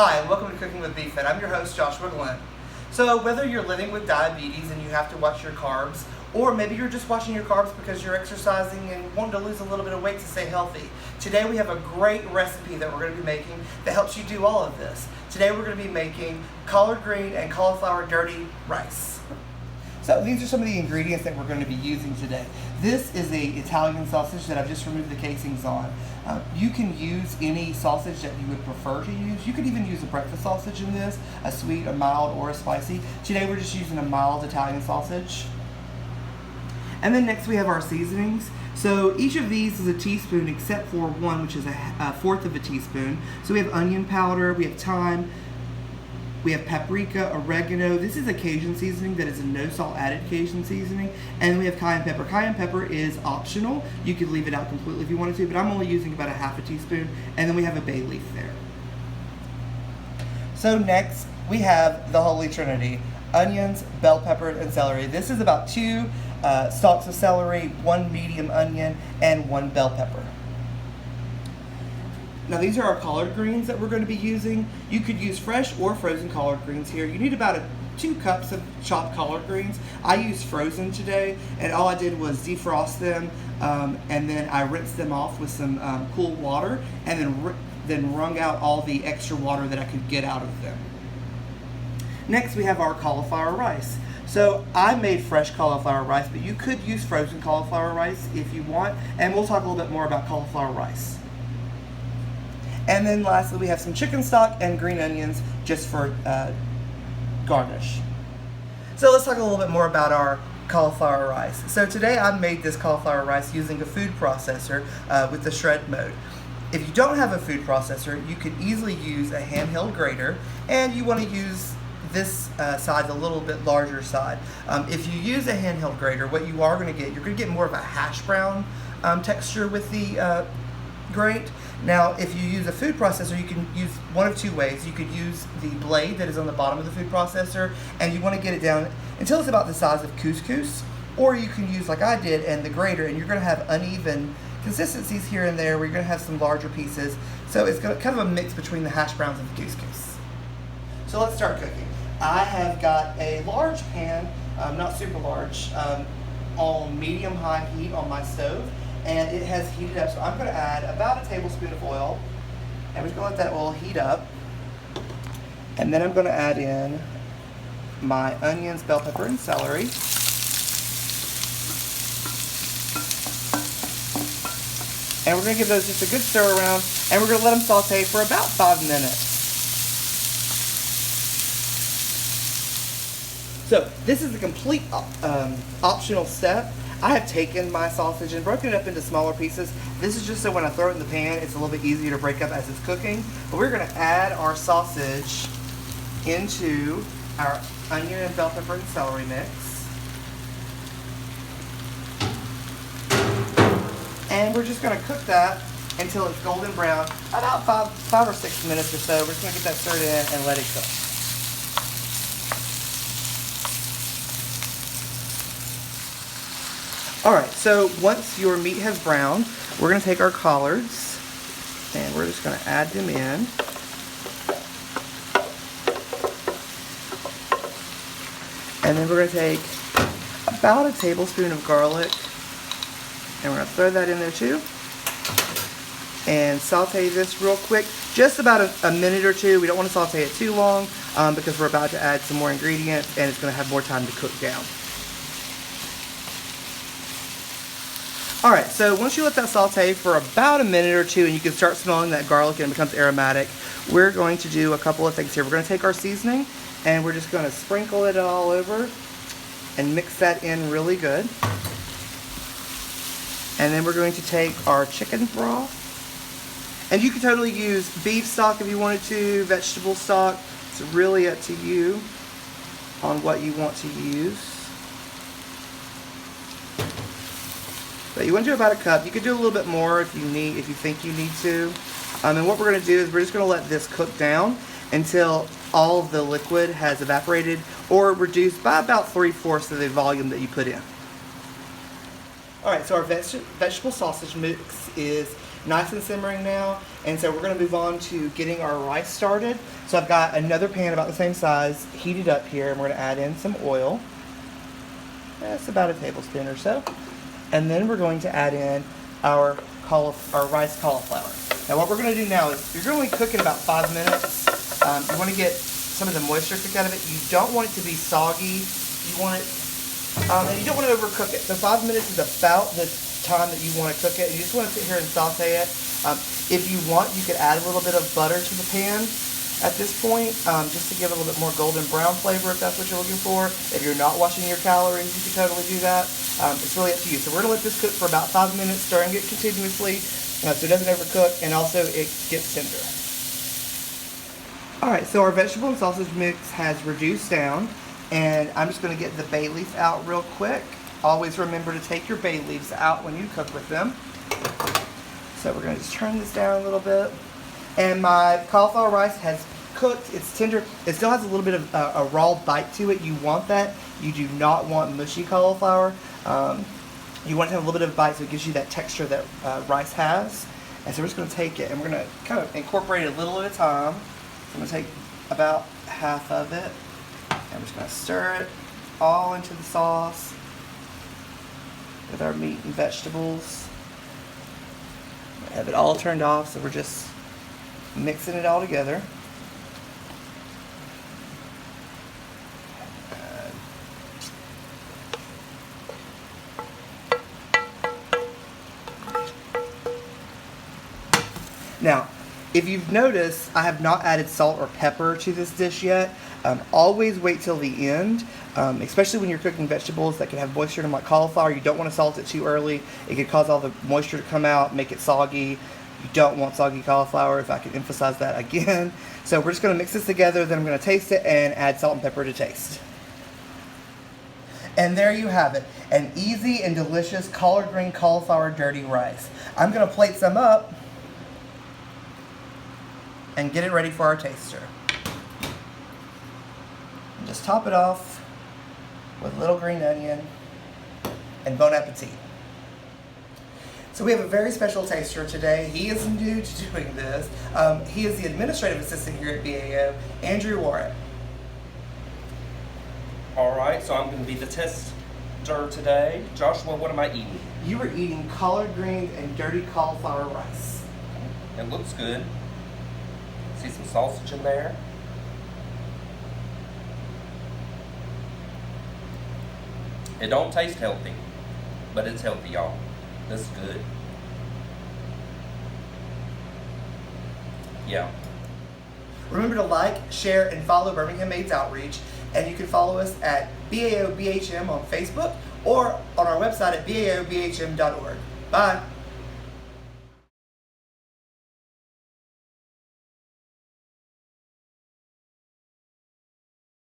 Hi, and welcome to Cooking with Beef Fat. I'm your host, Joshua Glenn. So whether you're living with diabetes and you have to watch your carbs, or maybe you're just watching your carbs because you're exercising and want to lose a little bit of weight to stay healthy, today we have a great recipe that we're going to be making that helps you do all of this. Today we're going to be making collard green and cauliflower dirty rice. So these are some of the ingredients that we're going to be using today. This is a Italian sausage that I've just removed the casings on. You can use any sausage that you would prefer to use. You could even use a breakfast sausage in this, a sweet, a mild, or a spicy. Today we're just using a mild Italian sausage. And then next we have our seasonings. So each of these is a teaspoon except for one, which is a fourth of a teaspoon. So we have onion powder, we have thyme, we have paprika, oregano. This is a Cajun seasoning that is a no salt added Cajun seasoning. And we have cayenne pepper. Cayenne pepper is optional. You could leave it out completely if you wanted to, but I'm only using about a half a teaspoon. And then we have a bay leaf there. So next we have the Holy Trinity: onions, bell pepper, and celery. This is about 2 stalks of celery, 1 medium onion, and 1 bell pepper. Now these are our collard greens that we're going to be using. You could use fresh or frozen collard greens here. You need about 2 cups of chopped collard greens. I used frozen today, and all I did was defrost them, and then I rinsed them off with some cool water, and then wrung out all the extra water that I could get out of them. Next we have our cauliflower rice. So I made fresh cauliflower rice, but you could use frozen cauliflower rice if you want, and we'll talk a little bit more about cauliflower rice. And then lastly, we have some chicken stock and green onions just for garnish. So let's talk a little bit more about our cauliflower rice. So today I made this cauliflower rice using a food processor with the shred mode. If you don't have a food processor, you could easily use a handheld grater, and you want to use this side, a little bit larger side. If you use a handheld grater, what you are going to get, you're going to get more of a hash brown texture with the grate. Now, if you use a food processor, you can use one of 2 ways. You could use the blade that is on the bottom of the food processor, and you want to get it down until it's about the size of couscous, or you can use, like I did, and the grater, and you're going to have uneven consistencies here and there where you're going to have some larger pieces. So it's kind of a mix between the hash browns and the couscous. So let's start cooking. I have got a large pan, not super large, on medium-high heat on my stove, and it has heated up. So I'm going to add about a tablespoon of oil, and we're just going to let that oil heat up. And then I'm going to add in my onions, bell pepper, and celery. And we're going to give those just a good stir around, and we're going to let them saute for about 5 minutes. So this is a complete optional step. I have taken my sausage and broken it up into smaller pieces. This is just so when I throw it in the pan, it's a little bit easier to break up as it's cooking. But we're going to add our sausage into our onion and bell pepper and celery mix. And we're just going to cook that until it's golden brown, about 5 or 6 minutes or so. We're just going to get that stirred in and let it cook. Alright, so once your meat has browned, we're going to take our collards and we're just going to add them in. And then we're going to take about a tablespoon of garlic, and we're going to throw that in there too. And saute this real quick, just about a minute or 2. We don't want to saute it too long because we're about to add some more ingredients and it's going to have more time to cook down. Alright, so once you let that saute for about a minute or 2 and you can start smelling that garlic and it becomes aromatic, we're going to do a couple of things here. We're going to take our seasoning and we're just going to sprinkle it all over and mix that in really good. And then we're going to take our chicken broth. And you can totally use beef stock if you wanted to, vegetable stock. It's really up to you on what you want to use. But you want to do about a cup. You could do a little bit more if you think you need to. And what we're going to do is we're just going to let this cook down until all of the liquid has evaporated or reduced by about 3/4 of the volume that you put in. All right, so our vegetable sausage mix is nice and simmering now, and so we're going to move on to getting our rice started. So I've got another pan about the same size heated up here, and we're going to add in some oil. That's about a tablespoon or so. And then we're going to add in our rice cauliflower. Now what we're going to do now is, you're going to cook it about 5 minutes. You want to get some of the moisture cooked out of it. You don't want it to be soggy. You want it, and you don't want to overcook it. So 5 minutes is about the time that you want to cook it. And you just want to sit here and saute it. If you want, you could add a little bit of butter to the pan at this point, just to give it a little bit more golden brown flavor if that's what you're looking for. If you're not watching your calories, you can totally do that. It's really up to you. So we're going to let this cook for about 5 minutes, stirring it continuously so it doesn't overcook and also it gets tender. Alright, so our vegetable and sausage mix has reduced down, and I'm just going to get the bay leaf out real quick. Always remember to take your bay leaves out when you cook with them. So we're going to just turn this down a little bit. And my cauliflower rice has cooked. It's tender. It still has a little bit of a raw bite to it. You want that. You do not want mushy cauliflower. You want to have a little bit of bite so it gives you that texture that rice has. And so we're just going to take it and we're going to kind of incorporate it a little at a time. So I'm going to take about half of it and we're just going to stir it all into the sauce with our meat and vegetables. Have it all turned off, so we're just mixing it all together. Now, if you've noticed, I have not added salt or pepper to this dish yet. Always wait till the end, especially when you're cooking vegetables that can have moisture in them like cauliflower. You don't want to salt it too early. It could cause all the moisture to come out, make it soggy. You don't want soggy cauliflower, if I can emphasize that again. So we're just going to mix this together, then I'm going to taste it and add salt and pepper to taste. And there you have it, an easy and delicious collard green cauliflower dirty rice. I'm going to plate some up and get it ready for our taster. And just top it off with a little green onion and bon appetit. So we have a very special taster today. He is new to doing this. He is the administrative assistant here at BAO, Andrew Warren. All right, so I'm going to be the tester today. Joshua, what am I eating? You were eating collard greens and dirty cauliflower rice. It looks good. See some sausage in there. It don't taste healthy, but it's healthy, y'all. This is good. Yeah. Remember to like, share, and follow Birmingham Maids Outreach. And you can follow us at BAO BHM on Facebook or on our website at baobhm.org. Bye.